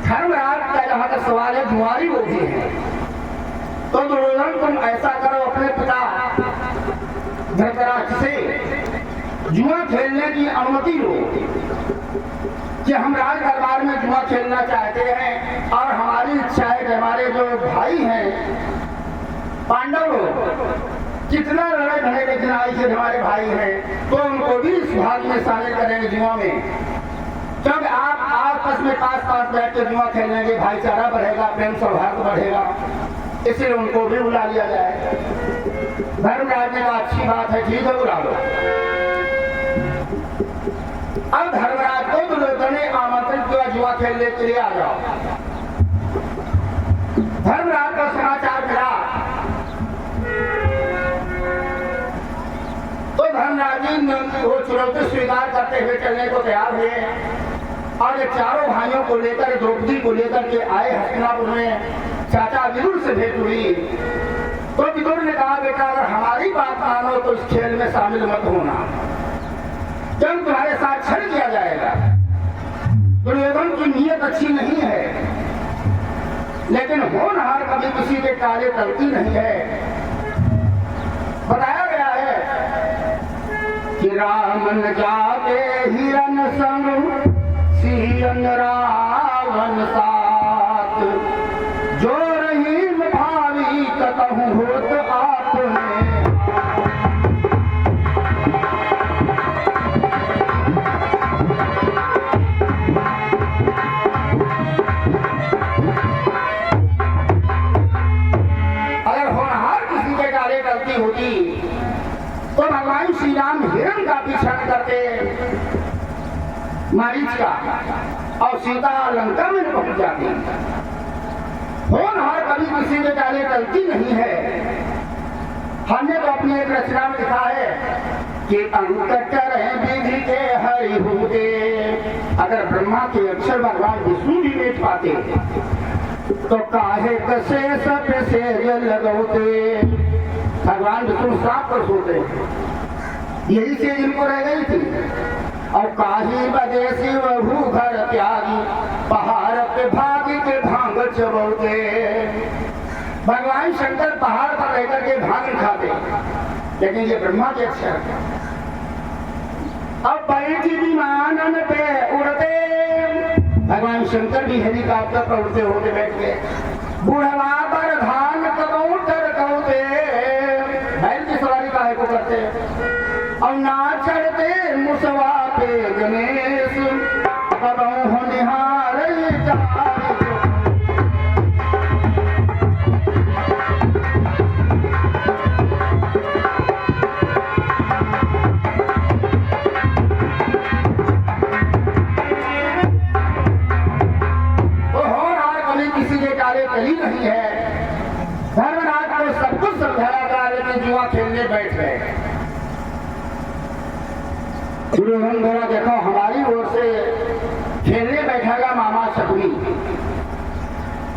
धर्मराज का जहाँ तक सवाल है जुआरी वो भी है। तो दुर्योधन तुम ऐसा करो, अपने पिता धृतराष्ट्र से जुआ खेलने की अनुमति लो कि हम राज दरबार में जुआ खेलना चाहते हैं और हमारी इच्छा है कि हमारे जो भाई हैं पांडव लोग कितना लड़े भले लेकिन आई से हमारे भाई हैं, तो उनको भी इस भाग में शामिल करेंगे जुआ में। क्योंकि आप आपस में पास पास बैठ के जुआ खेलेंगे, भाईचारा बढ़ेगा, प्रेम सौहार्द बढ़ेगा, इसलिए उनको भी बुला लिया जाए। धर्मराज ने कहा अच्छी बात है, ठीक है बुला लो। अब धर्मराज को दुर्योधन ने आमंत्रित किया जुआ खेलने के लिए आ जाओ। धर्मराज का समाचार मिला तो धर्मराज जी वो चुनौती स्वीकार करते हुए चलने को तैयार हुए और ये चारों भाइयों को लेकर, द्रौपदी को लेकर के आए हस्तिनापुर में। चाचा विदुर से भेंट हुई तो विदुर ने कहा बेटा अगर हमारी बात मानो तो इस खेल में शामिल मत होना, जब तुम्हारे साथ छल किया जाएगा। दुर्योधन की नीयत अच्छी नहीं है, लेकिन होनहार कभी किसी के काले तलती नहीं है। बताया गया है कि रामन जाते हिरन संग सियन रावण साथ, जो रहीम भावी कतहु होत आपने। अगर होनहार किसी के काले गलती होती तो भगवान श्री राम हिरण का पीछा करते मारीच का और सीता लंका में पहुंच जाती। होनहार कभी किसी के काले गलती नहीं है। हमने तो अपनी एक रचना में लिखा है कि अंकट रहे विधि के हरि होते। अगर ब्रह्मा के अक्षर भगवान विष्णु भी लेट पाते तो काहे कसे सब से लगौते। भगवान विष्णु साफ कर सोते, यही से इनको रह गई थी। और काही बदेसी वहू घर त्यागी, पहाड़ पे भागी के भांग चबोते। भगवान शंकर पहाड़ पर रहकर के भांग खाते, लेकिन ये ब्रह्मा के अक्षर। अब बैठी विमानन पे उड़ते, भगवान शंकर भी हेलीकॉप्टर पर उड़ते होते बैठ के। बुढ़वा पर धान कबूतर कौते, बैल की सवारी काहे को करते। और ना चढ़ते मुसवा पे गणेश, कबहु होनिहार नहीं है। धर्मराज को सब कुछ समझाया गया, लेकिन जुआ खेलने बैठ गए। दुर्योधन बोला देखो हमारी ओर से खेलने बैठेगा मामा शकुनी,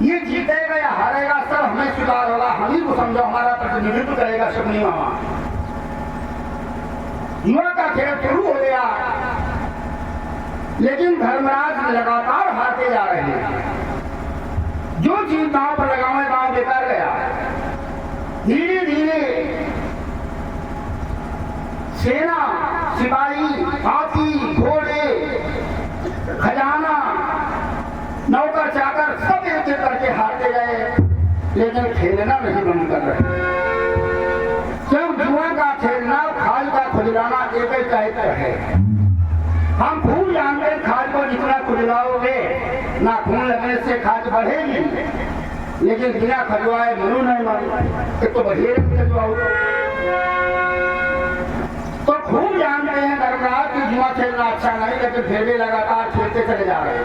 ये जीतेगा या हारेगा सब हमें स्वीकार होगा, हम ही को समझो हमारा प्रतिनिधित्व करेगा शकुनी मामा। जुआ का खेल शुरू हो गया, लेकिन धर्मराज लगातार हारते जा रहे हैं। जो चीज गांव पर लगावे गांव बेकार गया। धीरे धीरे सेना, सिपाही, हाथी, घोड़े, खजाना, नौकर चाकर सब एक एक करके हारते गए, लेकिन खेलना नहीं बंद कर रहे। जब जुआ का खेलना, खाल का खुजलाना एक ही टाइप है। हम खूब जानते हैं खाल को जितना खुजलाओगे ना खून लगने से खाद बढ़ेगी, लेकिन बिना खजवाए मनु नहीं मारे। एक तो बढ़िए खजवाओ तो खूब जानते हैं धर्मराज की जुआ खेलना अच्छा नहीं, लेकिन फिर भी लगातार खेलते चले जा रहे हैं।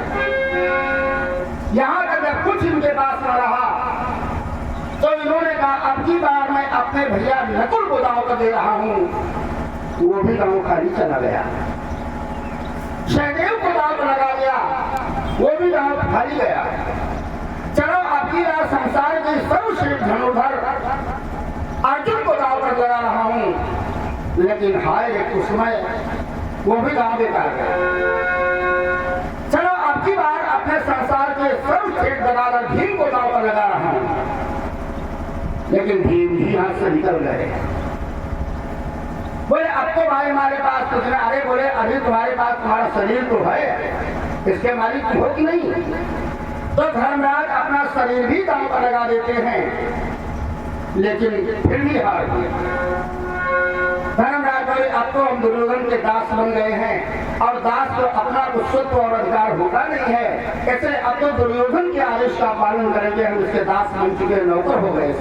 यहाँ तक जब कुछ इनके पास न रहा तो इन्होंने कहा अब की बार मैं अपने भैया नकुल को दांव कर दे रहा हूँ। वो भी गाँव खाली चला गया। सहदेव को दांव लगा दिया, वो भी गांव खाली गया। चलो अब की बार संसार के सर्वश्रेष्ठ धनुर्धर अर्जुन को दांव पर लगा रहा हूँ, लेकिन हाय उस समय वो भी गांव बेकार गया। चलो अब की बार अपने संसार के सर्वश्रेष्ठ गदाधर भीम को दांव पर लगा रहा हूं। लेकिन भीम भी हाथ से निकल गए। बोले अब तो भाई हमारे पास कुछ नहीं। अरे बोले अभी तुम्हारे पास तुम्हारा शरीर तो है, इसके मालिक तुम हो कि नहीं? तो धर्मराज अपना शरीर भी दांव पर लगा देते हैं, लेकिन फिर भी हार गए। धर्मराज बोले अब तो हम दुर्योधन के दास बन गए हैं, और दास को अपना कुशत्व और अधिकार होता नहीं है, इसलिए अब तो दुर्योधन के आदेश का पालन करेंगे, हम उसके दास बन चुके, नौकर हो गए।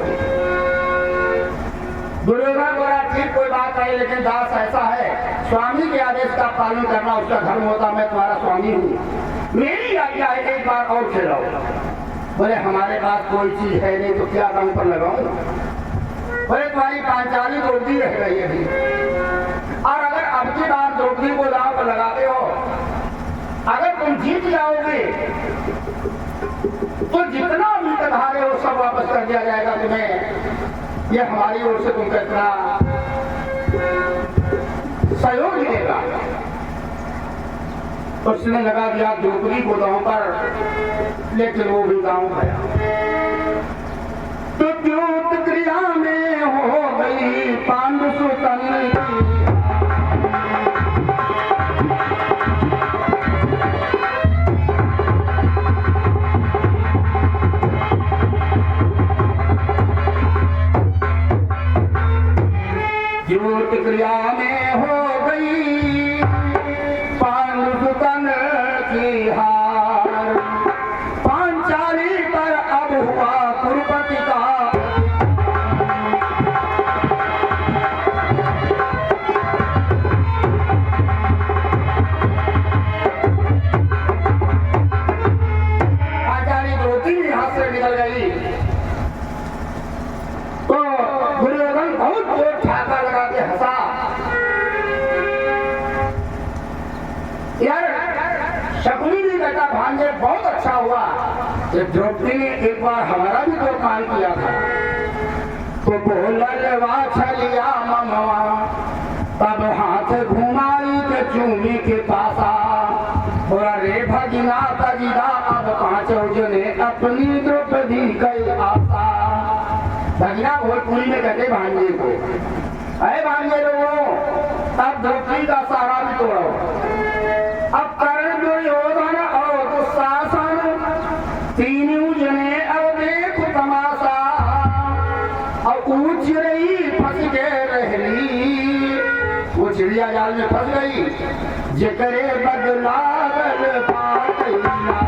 दुर्योधन बोला ठीक कोई बात नहीं, लेकिन दास ऐसा है, स्वामी के आदेश का पालन करना उसका धर्म होता, मैं तुम्हारा स्वामी हूँ, मेरी आज्ञा है एक बार और खेलाओ। बोले हमारे पास कोई चीज है नहीं तो क्या दांव पर लगाऊं? बोले तुम्हारी पांचाली द्रौपदी रह गई अभी, और अगर अब की बार द्रौपदी को दांव पर लगाते हो, अगर तुम जीत जाओगे तो जितना भी तधारे हो सब वापस कर दिया जाएगा तुम्हें, ये हमारी ओर से तुमको इतना सहयोग मिलेगा। उसने लगा दिया द्रौपदी को दांव पर, लेकिन वो भी गांव गया। तो द्योत क्रिया में हो गई पांडु सुतन की, द्योत क्रिया में हो गई पांडु सुतन की हार, पांचाली पर अब हुआ कुरुपति का। पांचाली द्रौपदी भी हाथ से निकल गई, तो दुर्योधन बहुत जोर ठाका लगा के हंसा। यार शकुनी भी कहता भांजे बहुत अच्छा हुआ, द्रौपदी ने एक बार हमारा भी तो काम किया था। तो बोलवा छलिया ममवा, तब हाथ घुमाई के चूमी के पासा, बोला रे भगिना तजिदा अब पांचों जने अपनी द्रौपदी कई आशा। भगिना भोजपुरी में कहते भांजे को, अरे भांजे लोगों तब द्रौपदी का सारा भी तोड़ो। अब कर्ण दुर्योधन और दुशासन तीनों जने अब देखो तमाशा, और ऊंच रही फंस के रहली, वो चिड़िया जाल में फंस गई, जिकरे बदला बल पाई नासा।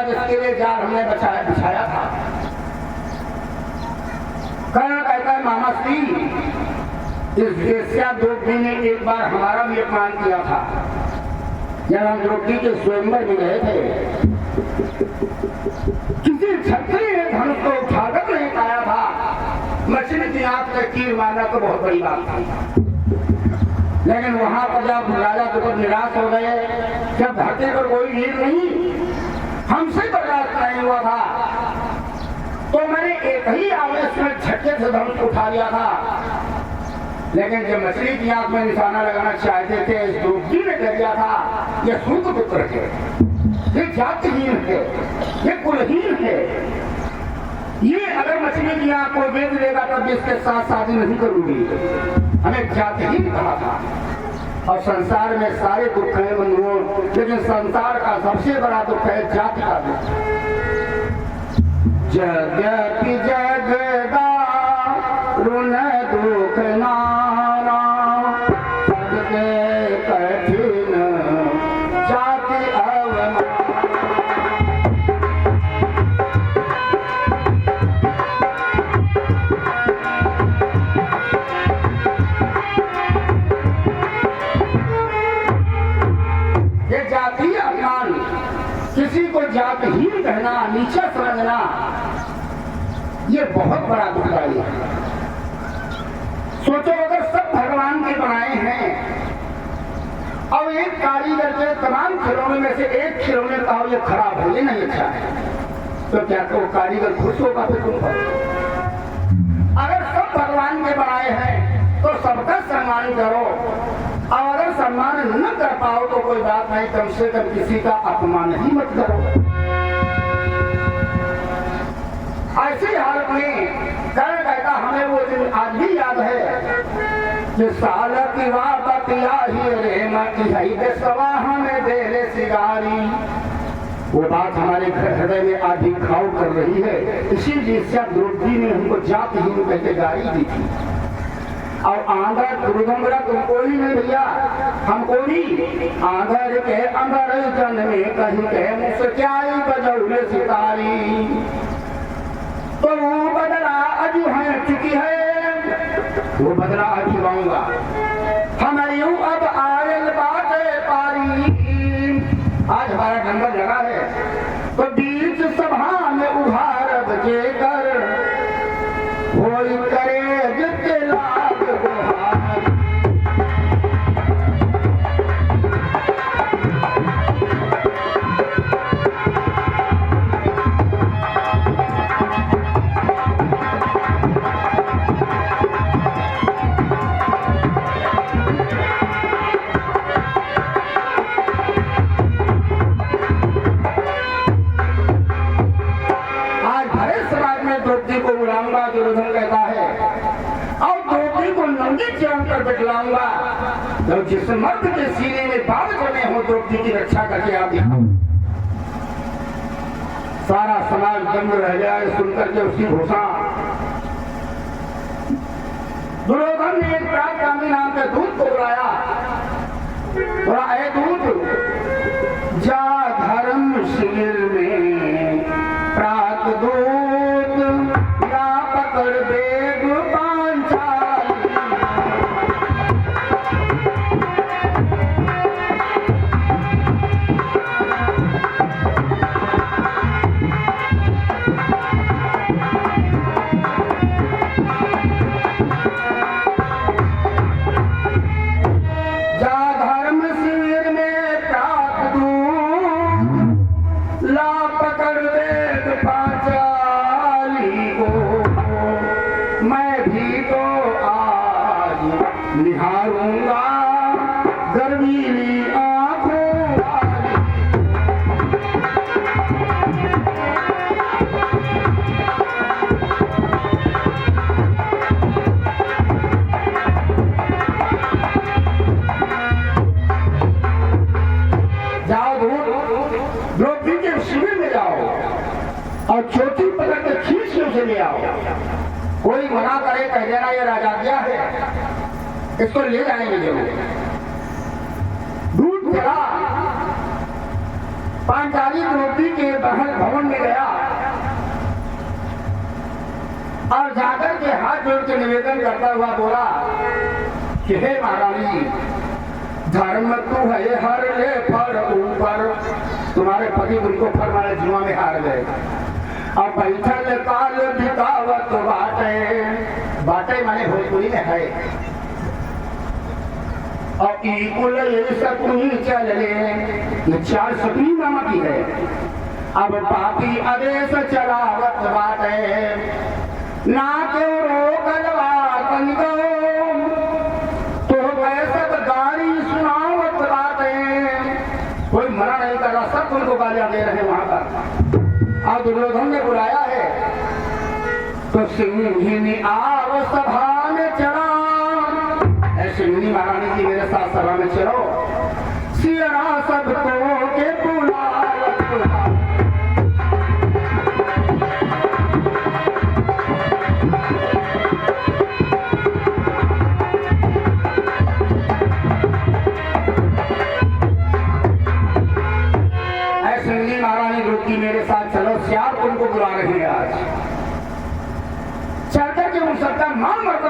जिसके लिए जाल हमने बिछाया था। कर्ण कहता है मामा श्री, इस वेश्या द्रौपदी ने एक बार हमारा भी अपमान किया था, जब हम द्रौपदी के स्वयंवर में गए थे। किसी क्षत्रिय ने धनुष को उठाकर नहीं पाया था, मछली की आंख में तीर मारना तो बहुत बड़ी बात थी। लेकिन वहां पर जब राजा तो निराश हो गए, जब धरती पर कोई वीर नहीं, हमसे बर्दाश्त नहीं हुआ था, तो मैंने एक ही आवेश में झटके से धनुष उठा लिया था। लेकिन जब मछली की आंख में निशाना लगाना चाहते थे, इस द्रौपदी ने कर दिया था, ये सूत पुत्र है, ये जातिहीन है, ये कुलहीन है, ये अगर मछली की आंख को बेच देगा तब भी इसके साथ शादी नहीं करूंगी। हमें जातिहीन कहा था। और संसार में सारे दुख है बंधुओं, लेकिन संसार का सबसे बड़ा दुख है जाति का दुख। जगति जगदा रुन दुख नाना, सबके कठिन जाति अवमान। किसी को जातिहीन कहना, नीचा समझना, ये बहुत बड़ा दुखदाई है। सोचो अगर सब भगवान के बनाए हैं अब एक कारीगर के तमाम खिलौने में से एक खिलौने का ये खराब है, ये नहीं अच्छा है, तो क्या तो कारीगर खुश होगा फिर तुम पर? अगर सब भगवान के बनाए हैं तो सबका सम्मान करो, और अगर सम्मान न कर पाओ तो कोई बात नहीं, कम से कम किसी का अपमान ही मत करो। ऐसी हालत में कर्ण कहता हमें वो दिन आज भी याद है कि साल की वापत ही रे मई सवा हमें दे रे सिगारी। वो बात हमारे हृदय में आज भी घाव कर रही है, इसीलिए द्रौपदी ने हमको जातिहीन कहते गाली दी थी। और आंधर दुर्गमरा तुमको ही नहीं भैया, हमको भी आंधर के अंदर जन्मे कहीं के मुझसे क्या ही बजौले सितारी। तो वो बदला अजू है चुकी है, वो बदला अजू आऊंगा हमारी अब आयल बातें पारी। आज हमारा नंबर लगा है तो बीच सभा में उभार बजे कर होई करे जितने लाग गुहार। दुर्योधन कहता है और द्रौपदी को नंगे चरण पर बैठलाऊंगा, तो जिस मर्द के सीने में बाल जमे हो द्रौपदी की रक्षा करके आप दिखाओ। सारा समाज दंग रह जाए सुनकर के उसकी घोषणा। दुर्योधन ने एक प्रातकामी नाम के दूत को बुलाया, बोला ऐ दूत जा धर्म शिविर में प्रात दूत पकड़ बेग पांचाली। जा धर्म शिविर में प्रात दूत ला पकड़ बेग पांचाली को। मैं भी तो आज निहारूंगा गर्वीली आंखों वाली। जाओ द्रौपदी के शिविर में जाओ और चोटी पकड़ के खींच के उसे ले आओ। कोई मना करे कह देना ये राजा क्या है, इसको ले जाएंगे जरूर। दूध चला पांचाली द्रौपदी के महल भवन में गया और जाकर के हाथ जोड़ के निवेदन करता हुआ बोला कि हे महारानी, धर्म तू है हर ले फर ऊपर। तुम्हारे पति उनको फरमाया जुआ में हार गए, अब बैठल काल बितावत बाटे। बाटे माने भोजपुरी में है, और इकुल सकुनी चल ले, ये 4 सकुनी नामा की है। अब पापी आदेश चलावत बाटे, ना क्यों रोकलवा तन गो, तो वैसे गाड़ी सुनावत बाटे। कोई मना नहीं कर रहा, सब उनको गालियां दे रहे वहां पर। और दुर्योधन ने बुलाया है तो सिंहिनी आव सभा में चला। सिंहिनी महारानी जी मेरे साथ सभा में चलो, सियरा सबको के बुला। सिंहिनी महारानी रुकी मेरे साथ चलो, श्याम उनको बुला रहे हैं आज। चल करके उन सबका मान मर्तन